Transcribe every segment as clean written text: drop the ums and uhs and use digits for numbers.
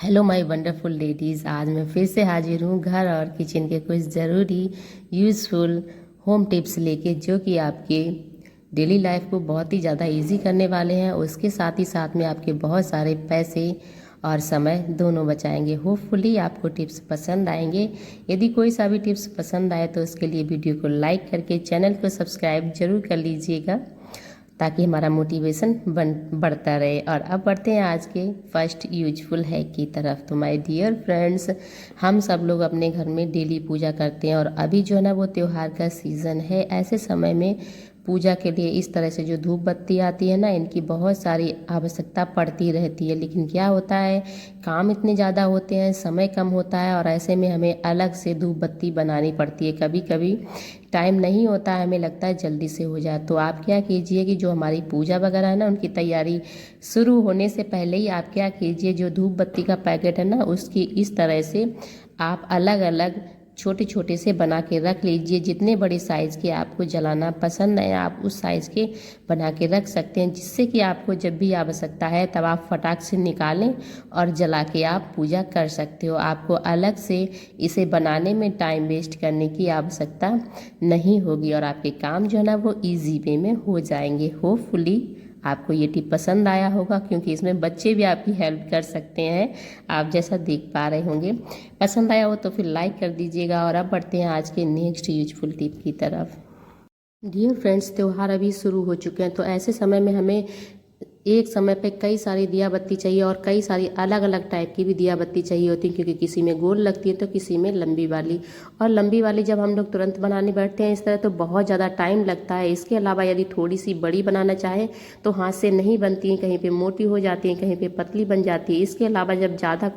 Hello my wonderful ladies. आज मैं फिर से हाजिर हूँ घर और किचन के कुछ ज़रूरी यूज़फुल होम टिप्स लेके, जो कि आपके डेली लाइफ को बहुत ही ज़्यादा इजी करने वाले हैं। उसके साथ ही साथ में आपके बहुत सारे पैसे और समय दोनों बचाएंगे। होपफुली आपको टिप्स पसंद आएंगे। यदि कोई सा भी टिप्स पसंद आए तो उसके लिए वीडियो को लाइक करके चैनल को सब्सक्राइब जरूर कर लीजिएगा, ताकि हमारा मोटिवेशन बढ़ता रहे। और अब बढ़ते हैं आज के फर्स्ट यूजफुल हैक की तरफ। तो माय डियर फ्रेंड्स, हम सब लोग अपने घर में डेली पूजा करते हैं, और अभी जो है ना वो त्यौहार का सीज़न है। ऐसे समय में पूजा के लिए इस तरह से जो धूप बत्ती आती है ना, इनकी बहुत सारी आवश्यकता पड़ती रहती है। लेकिन क्या होता है, काम इतने ज़्यादा होते हैं, समय कम होता है, और ऐसे में हमें अलग से धूप बत्ती बनानी पड़ती है। कभी कभी टाइम नहीं होता है, हमें लगता है जल्दी से हो जाए। तो आप क्या कीजिए कि जो हमारी पूजा वगैरह है ना, उनकी तैयारी शुरू होने से पहले ही आप क्या कीजिए, जो धूप बत्ती का पैकेट है ना, उसकी इस तरह से आप अलग अलग छोटे छोटे से बना के रख लीजिए। जितने बड़े साइज़ के आपको जलाना पसंद है, आप उस साइज़ के बना के रख सकते हैं, जिससे कि आपको जब भी आवश्यकता है तब आप फटाक से निकालें और जला के आप पूजा कर सकते हो। आपको अलग से इसे बनाने में टाइम वेस्ट करने की आवश्यकता नहीं होगी, और आपके काम जो है ना वो ईजी वे में हो जाएंगे। होपफुली आपको ये टिप पसंद आया होगा, क्योंकि इसमें बच्चे भी आपकी हेल्प कर सकते हैं, आप जैसा देख पा रहे होंगे। पसंद आया हो तो फिर लाइक कर दीजिएगा। और अब बढ़ते हैं आज के नेक्स्ट यूजफुल टिप की तरफ। डियर फ्रेंड्स, त्यौहार अभी शुरू हो चुके हैं, तो ऐसे समय में हमें एक समय पे कई सारी दिया बत्ती चाहिए, और कई सारी अलग अलग टाइप की भी दिया बत्ती चाहिए होती है, क्योंकि किसी में गोल लगती है तो किसी में लंबी वाली। और लंबी वाली जब हम लोग तुरंत बनाने बैठते हैं इस तरह, तो बहुत ज़्यादा टाइम लगता है। इसके अलावा यदि थोड़ी सी बड़ी बनाना चाहे तो हाथ से नहीं बनती हैं, कहीं पे मोटी हो जाती हैं, कहीं पे पतली बन जाती है। इसके अलावा जब ज़्यादा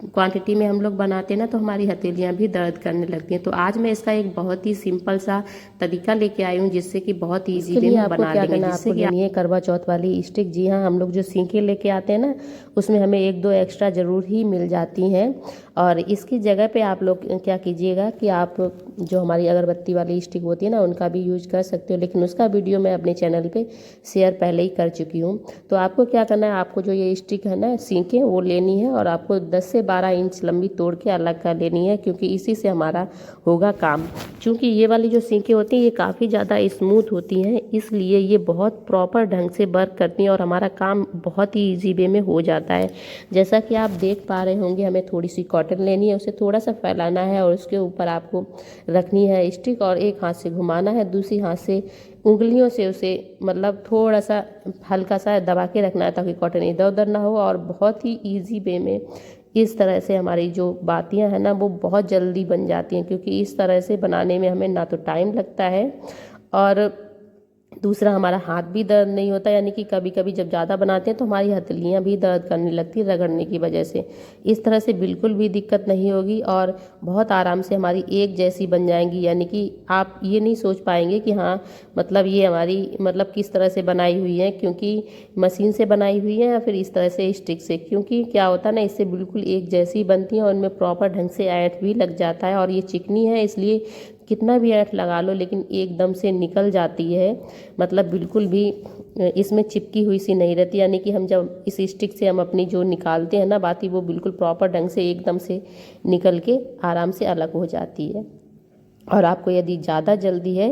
क्वांटिटी में हम लोग बनाते हैं ना, तो हमारी हथेलियाँ भी दर्द करने लगती हैं। तो आज मैं इसका एक बहुत ही सिंपल सा तरीका लेके आई हूँ, जिससे कि बहुत ईजी वे में बना लेंगे। जिससे कि लेनी है करवा चौथ वाली स्टिक। जी हाँ, हम लोग जो सींके लेके आते हैं ना, उसमें हमें एक दो एक्स्ट्रा ज़रूर ही मिल जाती हैं। और इसकी जगह पे आप लोग क्या कीजिएगा कि आप जो हमारी अगरबत्ती वाली स्टिक होती है ना, उनका भी यूज कर सकते हो, लेकिन उसका वीडियो मैं अपने चैनल पे शेयर पहले ही कर चुकी हूँ। तो आपको क्या करना है, आपको जो ये स्टिक है ना सींके, वो लेनी है, और आपको 10 से 12 इंच लंबी तोड़ के अलग कर लेनी है, क्योंकि इसी से हमारा होगा काम। क्योंकि ये वाली जो सींके होती हैं ये काफ़ी ज़्यादा स्मूथ होती हैं, इसलिए ये बहुत प्रॉपर ढंग से वर्क करती हैं, और हमारा काम बहुत ही ईजी वे में हो जाता है। जैसा कि आप देख पा रहे होंगे, हमें थोड़ी सी कॉटन लेनी है, उसे थोड़ा सा फैलाना है, और उसके ऊपर आपको रखनी है स्टिक, और एक हाथ से घुमाना है, दूसरी हाथ से उंगलियों से उसे मतलब थोड़ा सा हल्का सा दबा के रखना है, ताकि कॉटन इधर उधर ना हो। और बहुत ही ईजी वे में इस तरह से हमारी जो बातियां हैं ना, वो बहुत जल्दी बन जाती हैं, क्योंकि इस तरह से बनाने में हमें ना तो टाइम लगता है, और दूसरा हमारा हाथ भी दर्द नहीं होता। यानी कि कभी कभी जब ज़्यादा बनाते हैं तो हमारी हथेलियाँ भी दर्द करने लगती है रगड़ने की वजह से। इस तरह से बिल्कुल भी दिक्कत नहीं होगी, और बहुत आराम से हमारी एक जैसी बन जाएंगी। यानी कि आप ये नहीं सोच पाएंगे कि हाँ मतलब ये हमारी मतलब किस तरह से बनाई हुई है, क्योंकि मशीन से बनाई हुई है या फिर इस तरह से स्टिक से। क्योंकि क्या होता है ना, इससे बिल्कुल एक जैसी बनती है, और इनमें प्रॉपर ढंग से ऐंठ भी लग जाता है। और ये चिकनी है, इसलिए कितना भी ऐंठ लगा लो लेकिन एकदम से निकल जाती है, मतलब बिल्कुल भी इसमें चिपकी हुई सी नहीं रहती। यानी कि हम जब इस स्टिक से हम अपनी जो निकालते हैं ना बाती, वो बिल्कुल प्रॉपर ढंग से एकदम से निकल के आराम से अलग हो जाती है। और आपको यदि ज़्यादा जल्दी है,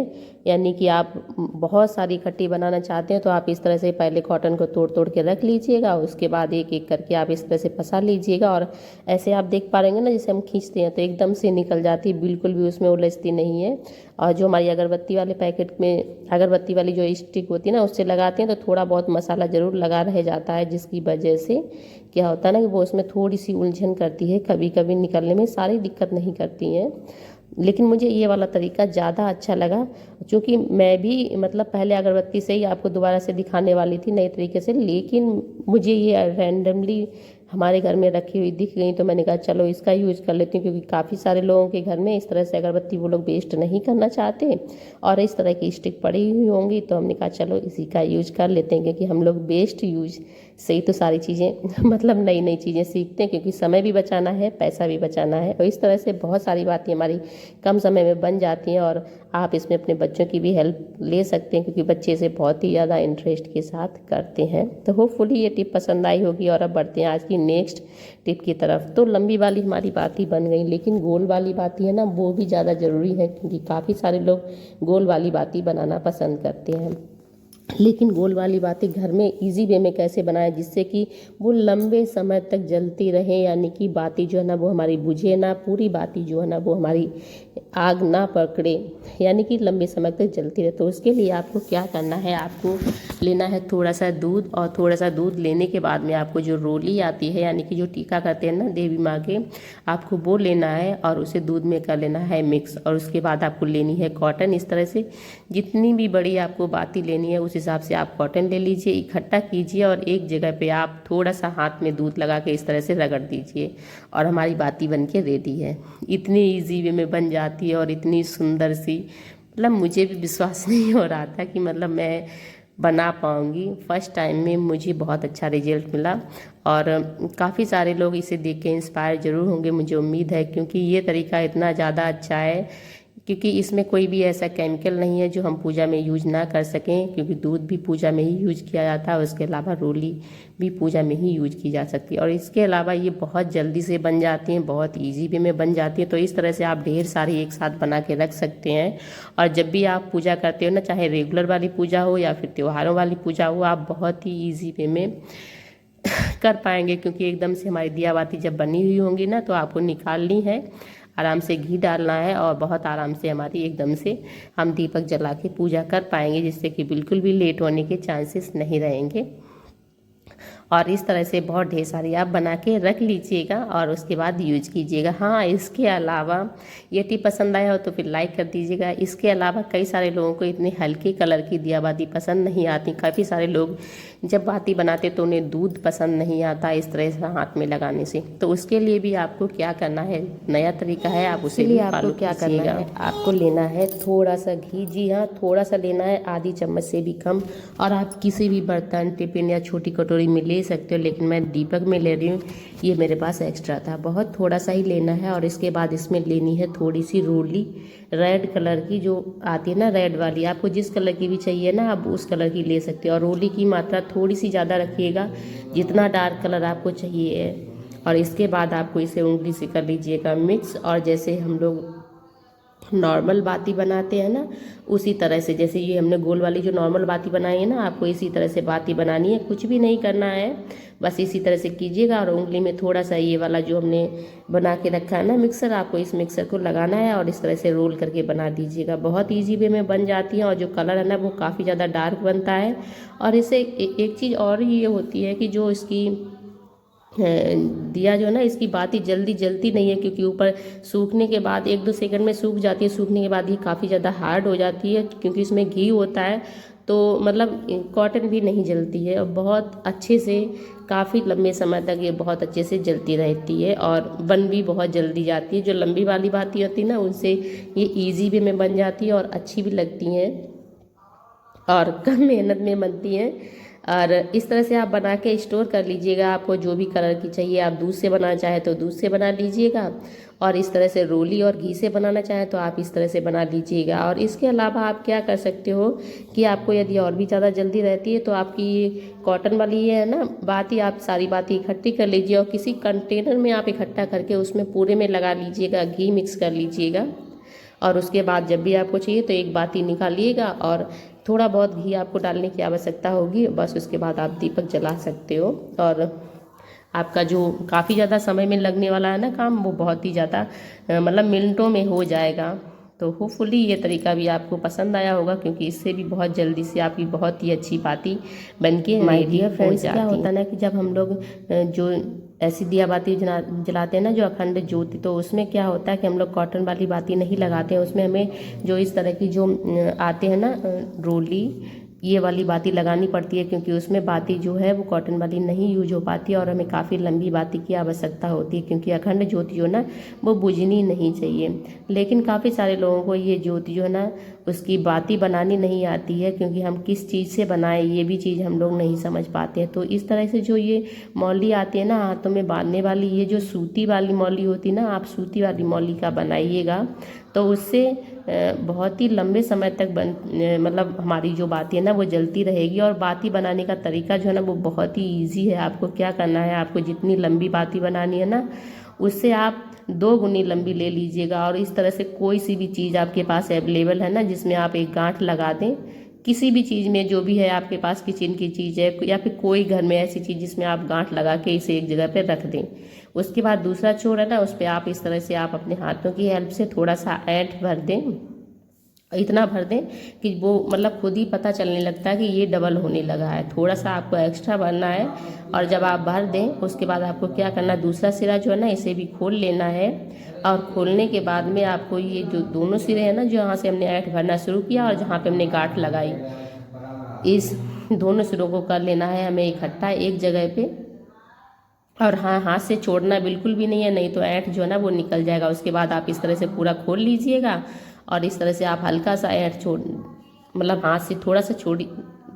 यानी कि आप बहुत सारी इकट्ठी बनाना चाहते हैं, तो आप इस तरह से पहले कॉटन को तोड़ तोड़ के रख लीजिएगा, उसके बाद एक एक करके आप इस तरह से फंसा लीजिएगा। और ऐसे आप देख पा रहे ना, जैसे हम खींचते हैं तो एकदम से निकल जाती है, बिल्कुल भी उसमें उलझती नहीं है। और जो हमारी अगरबत्ती वाले पैकेट में अगरबत्ती वाली जो स्टिक होती है ना, उससे लगाते हैं तो थोड़ा बहुत मसाला ज़रूर लगा रह जाता है, जिसकी वजह से क्या होता है ना कि वो उसमें थोड़ी सी उलझन करती है, कभी कभी निकलने में सारी दिक्कत नहीं करती हैं। लेकिन मुझे ये वाला तरीका ज़्यादा अच्छा लगा, क्योंकि मैं भी मतलब पहले अगरबत्ती से ही आपको दोबारा से दिखाने वाली थी नए तरीके से, लेकिन मुझे ये रैंडमली हमारे घर में रखी हुई दिख गई, तो मैंने कहा चलो इसका यूज़ कर लेती हूँ। क्योंकि काफ़ी सारे लोगों के घर में इस तरह से अगरबत्ती वो लोग वेस्ट नहीं करना चाहते, और इस तरह की स्टिक पड़ी हुई होंगी, तो हमने कहा चलो इसी का यूज कर लेते हैं, क्योंकि हम लोग वेस्ट यूज से ही तो सारी चीज़ें मतलब नई नई चीज़ें सीखते हैं, क्योंकि समय भी बचाना है, पैसा भी बचाना है। और इस तरह से बहुत सारी बातें हमारी कम समय में बन जाती हैं, और आप इसमें अपने बच्चों की भी हेल्प ले सकते हैं, क्योंकि बच्चे इसे बहुत ही ज़्यादा इंटरेस्ट के साथ करते हैं। तो होपफुली ये टिप पसंद आई होगी। और अब बढ़ते हैं आज की नेक्स्ट टिप की तरफ। तो लंबी वाली हमारी बात ही बन गई, लेकिन गोल वाली बात है ना, वो भी ज़्यादा ज़रूरी है, क्योंकि काफ़ी सारे लोग गोल वाली बाती बनाना पसंद करते हैं। लेकिन गोल वाली बातें घर में इजी वे में कैसे बनाएं जिससे कि वो लंबे समय तक जलती रहे, यानी कि बाती जो है ना वो हमारी बुझे ना, पूरी बाती जो है ना वो हमारी आग ना पकड़े, यानी कि लंबे समय तक जलती रहे। तो उसके लिए आपको क्या करना है, आपको लेना है थोड़ा सा दूध, और थोड़ा सा दूध लेने के बाद में आपको जो रोली आती है, यानी कि जो टीका करते हैं ना देवी माँ के, आपको वो लेना है और उसे दूध में कर लेना है मिक्स। और उसके बाद आपको लेनी है कॉटन। इस तरह से जितनी भी बड़ी आपको बाती लेनी है उस हिसाब से आप कॉटन ले लीजिए, इकट्ठा कीजिए और एक जगह पे आप थोड़ा सा हाथ में दूध लगा के इस तरह से रगड़ दीजिए, और हमारी बाती बन के रेडी है। इतनी ईजी वे में बन जाती है और इतनी सुंदर सी, मतलब मुझे भी विश्वास नहीं हो रहा था कि मतलब मैं बना पाऊँगी। फर्स्ट टाइम में मुझे बहुत अच्छा रिजल्ट मिला, और काफ़ी सारे लोग इसे देख के इंस्पायर ज़रूर होंगे, मुझे उम्मीद है, क्योंकि ये तरीका इतना ज़्यादा अच्छा है, क्योंकि इसमें कोई भी ऐसा केमिकल नहीं है जो हम पूजा में यूज ना कर सकें, क्योंकि दूध भी पूजा में ही यूज किया जाता है, उसके अलावा रोली भी पूजा में ही यूज की जा सकती है। और इसके अलावा ये बहुत जल्दी से बन जाती हैं, बहुत इजी वे में बन जाती है। तो इस तरह से आप ढेर सारी एक साथ बना के रख सकते हैं, और जब भी आप पूजा करते हो ना, चाहे रेगुलर वाली पूजा हो या फिर त्योहारों वाली पूजा हो, आप बहुत ही ईजी वे में कर पाएंगे, क्योंकि एकदम से हमारी दिया बाती जब बनी हुई होंगी ना, तो आपको निकालनी है, आराम से घी डालना है, और बहुत आराम से हमारी एकदम से हम दीपक जला के पूजा कर पाएंगे, जिससे कि बिल्कुल भी लेट होने के चांसेस नहीं रहेंगे। और इस तरह से बहुत ढेर सारी आप बना के रख लीजिएगा और उसके बाद यूज कीजिएगा। हाँ, इसके अलावा ये टिप पसंद आया हो तो फिर लाइक कर दीजिएगा। इसके अलावा कई सारे लोगों को इतने हल्के कलर की दिया बाती पसंद नहीं आती। काफ़ी सारे लोग जब बाती बनाते तो उन्हें दूध पसंद नहीं आता इस तरह से हाथ में लगाने से। तो उसके लिए भी आपको क्या करना है, नया तरीका है, आप उसे भी फॉलो कीजिएगा। आपको लेना है थोड़ा सा घी, जी हाँ थोड़ा सा लेना है, आधी चम्मच से भी कम। और आप किसी भी बर्तन, टिफिन या छोटी कटोरी में ले सकते हो, लेकिन मैं दीपक में ले रही हूँ, ये मेरे पास एक्स्ट्रा था। बहुत थोड़ा सा ही लेना है। और इसके बाद इसमें लेनी है थोड़ी सी रोली, रेड कलर की जो आती है ना, रेड वाली, आपको जिस कलर की भी चाहिए ना आप उस कलर की ले सकते हो। और रोली की मात्रा थोड़ी सी ज़्यादा रखिएगा, जितना डार्क कलर आपको चाहिए। और इसके बाद आपको इसे उंगली से कर लीजिएगा मिक्स, और जैसे हम लोग नॉर्मल बाती बनाते हैं ना, उसी तरह से, जैसे ये हमने गोल वाली जो नॉर्मल बाती बनाई है ना, आपको इसी तरह से बाती बनानी है। कुछ भी नहीं करना है, बस इसी तरह से कीजिएगा। और उंगली में थोड़ा सा ये वाला जो हमने बना के रखा है ना मिक्सर, आपको इस मिक्सर को लगाना है और इस तरह से रोल करके बना दीजिएगा। बहुत ईजी वे में बन जाती है, और जो कलर है ना वो काफ़ी ज़्यादा डार्क बनता है। और इससे एक चीज़ और ये होती है कि जो इसकी दिया जो है ना, इसकी बाती जल्दी जलती नहीं है, क्योंकि ऊपर सूखने के बाद 1-2 सेकंड में सूख जाती है। सूखने के बाद ये काफ़ी ज़्यादा हार्ड हो जाती है, क्योंकि इसमें घी होता है, तो मतलब कॉटन भी नहीं जलती है। और बहुत अच्छे से काफ़ी लंबे समय तक ये बहुत अच्छे से जलती रहती है, और बन भी बहुत जल्दी जाती है। जो लंबी वाली बाती होती है ना, उनसे ये ईजी वे में बन जाती है और अच्छी भी लगती हैं और कम मेहनत में बनती हैं। और इस तरह से आप बना के स्टोर कर लीजिएगा। आपको जो भी कलर की चाहिए, आप दूध से बनाना चाहे तो दूध से बना लीजिएगा, और इस तरह से रोली और घी से बनाना चाहे तो आप इस तरह से बना लीजिएगा। और इसके अलावा आप क्या कर सकते हो कि आपको यदि और भी ज़्यादा जल्दी रहती है तो आपकी ये कॉटन वाली ये है ना बाती, आप सारी बाती इकट्ठी कर लीजिए और किसी कंटेनर में आप इकट्ठा करके उसमें पूरे में लगा लीजिएगा, घी मिक्स कर लीजिएगा। और उसके बाद जब भी आपको चाहिए तो एक बाती निकालिएगा, और थोड़ा बहुत घी आपको डालने की आवश्यकता होगी, बस उसके बाद आप दीपक जला सकते हो। और आपका जो काफ़ी ज़्यादा समय में लगने वाला है ना काम, वो बहुत ही ज़्यादा मतलब मिनटों में हो जाएगा। तो होपफुली ये तरीका भी आपको पसंद आया होगा, क्योंकि इससे भी बहुत जल्दी से आपकी बहुत ही अच्छी बाती बनके माय डियर फ्रेंड्स, क्या होता है ना कि जब हम लोग जो ऐसी दिया बाती जलाते हैं ना, जो अखंड ज्योति, तो उसमें क्या होता है कि हम लोग कॉटन वाली बाती नहीं लगाते हैं। उसमें हमें जो इस तरह की जो आते हैं ना रोली, ये वाली बाती लगानी पड़ती है, क्योंकि उसमें बाती जो है वो कॉटन वाली नहीं यूज हो पाती है, और हमें काफ़ी लंबी बाती की आवश्यकता होती है, क्योंकि अखंड ज्योति जो ना वो बुझनी नहीं चाहिए। लेकिन काफ़ी सारे लोगों को ये ज्योति जो है ना उसकी बाती बनानी नहीं आती है, क्योंकि हम किस चीज़ से बनाएं ये भी चीज़ हम लोग नहीं समझ पाते हैं। तो इस तरह से जो ये मौली आती है ना हाथों में बांधने वाली, ये जो सूती वाली मौली होती है ना, आप सूती वाली मौली का बनाइएगा तो उससे बहुत ही लंबे समय तक मतलब हमारी जो बाती है ना वो जलती रहेगी। और बाती बनाने का तरीका जो है ना वो बहुत ही ईजी है। आपको क्या करना है, आपको जितनी लंबी बाती बनानी है ना उससे आप 2 गुनी लंबी ले लीजिएगा। और इस तरह से कोई सी भी चीज़ आपके पास अवेलेबल है ना जिसमें आप एक गांठ लगा दें, किसी भी चीज़ में जो भी है आपके पास किचन की चीज़ है या फिर कोई घर में ऐसी चीज़ जिसमें आप गांठ लगा के इसे एक जगह पे रख दें। उसके बाद दूसरा छोर है ना उस पर आप इस तरह से आप अपने हाथों की हेल्प से थोड़ा सा ऐंठ भर दें, इतना भर दें कि वो मतलब खुद ही पता चलने लगता है कि ये डबल होने लगा है। थोड़ा सा आपको एक्स्ट्रा भरना है और जब आप भर दें उसके बाद आपको क्या करना है, दूसरा सिरा जो है ना इसे भी खोल लेना है। और खोलने के बाद में आपको ये जो दोनों सिरे हैं ना, जो यहाँ से हमने ऐंठ भरना शुरू किया और जहाँ पे हमने गांठ लगाई, इस दोनों सिरों को कर लेना है हमें इकट्ठा एक जगह पे। और हाँ, हाथ से छोड़ना बिल्कुल भी नहीं है, नहीं तो ऐंठ जो है ना वो निकल जाएगा। उसके बाद आप इस तरह से पूरा खोल लीजिएगा और इस तरह से आप हल्का सा ऐंठ छोड़ मतलब हाथ से थोड़ा सा छोड़ी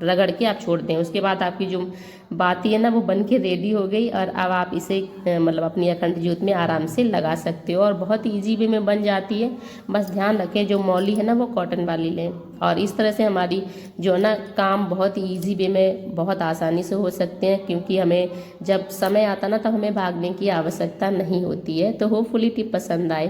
रगड़ के आप छोड़ दें। उसके बाद आपकी जो बाती है ना वो बन के रेडी हो गई। और अब आप इसे मतलब अपनी अखंड ज्योत में आराम से लगा सकते हो और बहुत ईजी वे में बन जाती है। बस ध्यान रखें जो मौली है ना वो कॉटन वाली लें। और इस तरह से हमारी जो है ना काम बहुत ईजी वे में बहुत आसानी से हो सकते हैं, क्योंकि हमें जब समय आता ना तब हमें भागने की आवश्यकता नहीं होती है। तो होपफुली टिप पसंद आए।